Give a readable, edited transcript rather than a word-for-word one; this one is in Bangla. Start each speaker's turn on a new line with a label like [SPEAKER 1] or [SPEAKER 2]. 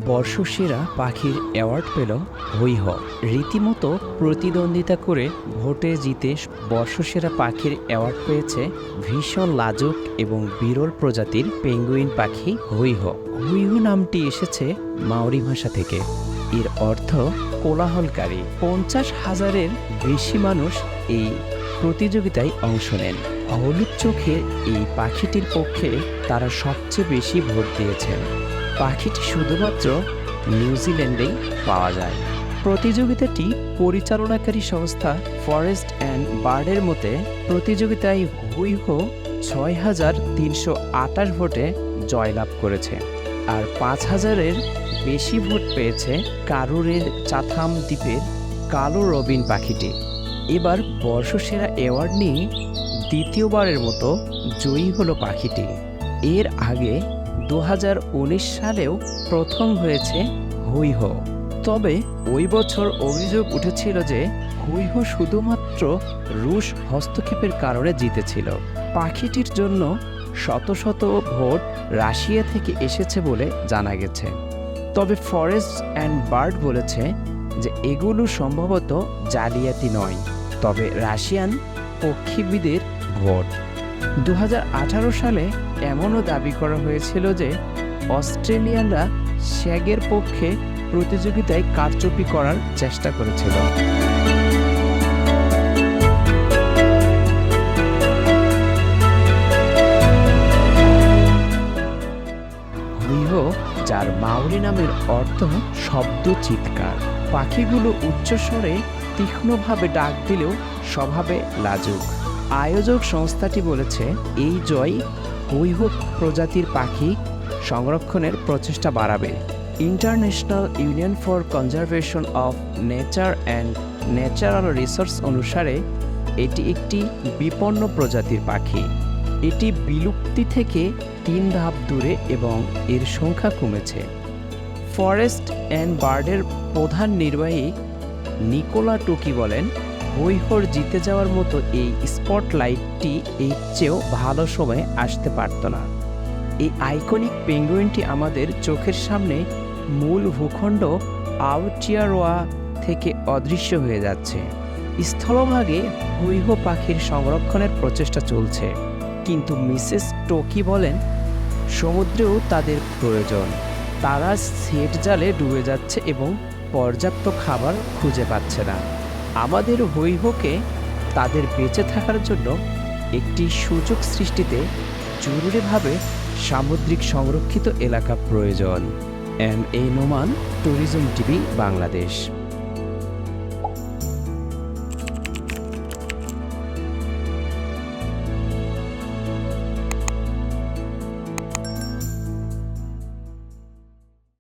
[SPEAKER 1] বর্ষসেরা পাখির অ্যাওয়ার্ড পেল হৈহ। রীতিমতো প্রতিদ্বন্দ্বিতা করে ভোটে জিতে বর্ষসেরা পাখির অ্যাওয়ার্ড পেয়েছে ভীষণ লাজুক এবং বিরল প্রজাতির পেঙ্গুইন পাখি হৈহ। হৈহ নামটি এসেছে মাওরি ভাষা থেকে। এর অর্থ কোলাহলকারী। 50,000-এর বেশি মানুষ এই প্রতিযোগিতায় অংশ নেন। হলুদ চোখের এই পাখিটির পক্ষে তারা সবচেয়ে বেশি ভোট দিয়েছেন। পাখিটি শুধুমাত্র নিউজিল্যান্ডেই পাওয়া যায়। প্রতিযোগিতাটি পরিচালনাকারী সংস্থা ফরেস্ট অ্যান্ড বার্ডের মতে প্রতিযোগিতায় হৈহ 6,328 ভোটে জয়লাভ করেছে, আর 5,000-এর বেশি ভোট পেয়েছে কারুরের চাথাম দ্বীপের কালো রবিন পাখিটি। এবার বর্ষসেরা অ্যাওয়ার্ড নিয়ে দ্বিতীয়বারের মতো জয়ী হলো পাখিটি। এর আগে 2019 সালেও প্রথম হয়েছে হৈহ। তবে ওই বছর অভিযোগ উঠেছিল যে হৈহ শুধুমাত্র রুশ হস্তক্ষেপের কারণে জিতেছিল। পাখিটির জন্য শত শত ভোট রাশিয়া থেকে এসেছে বলে জানা গেছে। তবে ফরেস্ট অ্যান্ড বার্ড বলেছে যে এগুলো সম্ভবত জালিয়াতি নয়, তবে রাশিয়ান পক্ষীবিদের ভোট। 2018 সালে এমনও দাবি করা হয়েছিল যে অস্ট্রেলিয়ানরা শ্যাগের পক্ষে প্রতিযোগিতায় কারচুপি করার চেষ্টা করেছিল। হৈহ, যার মাওরি নামের অর্থ শব্দ চিৎকার, পাখিগুলো উচ্চস্বরে তীক্ষ্ণভাবে ডাক দিলেও স্বভাবে লাজুক। আয়োজক সংস্থাটি বলেছে এই জয় হৈহ প্রজাতির পাখি সংরক্ষণের প্রচেষ্টা বাড়াবে। International union for conservation of nature and natural resource অনুসারে এটি একটি বিপন্ন প্রজাতির পাখি। এটি বিলুপ্তি থেকে 3 ধাপ দূরে এবং এর সংখ্যা কমেছে। ফরেস্ট অ্যান্ড বার্ডের প্রধান নির্বাহী নিকোলা টুকি বলেন, হৈহর জিতে যাওয়ার মতো এই স্পটলাইটটি এর চেয়েও ভালো সময় আসতে পারত না। এই আইকনিক পেঙ্গুইনটি আমাদের চোখের সামনে মূল ভূখণ্ড আউটিয়ারোয়া থেকে অদৃশ্য হয়ে যাচ্ছে। স্থলভাগে হৈহ পাখির সংরক্ষণের প্রচেষ্টা চলছে, কিন্তু মিসেস টোকি বলেন সমুদ্রেও তাদের প্রয়োজন। তারা সেট জালে ডুবে যাচ্ছে এবং পর্যাপ্ত খাবার খুঁজে পাচ্ছে না। আমাদের হৈহকে তাদের বেঁচে থাকার জন্য একটি সুযোগ সৃষ্টিতে জরুরিভাবে সামুদ্রিক সংরক্ষিত এলাকা প্রয়োজন। M A Noman, tourism TV, Bangladesh.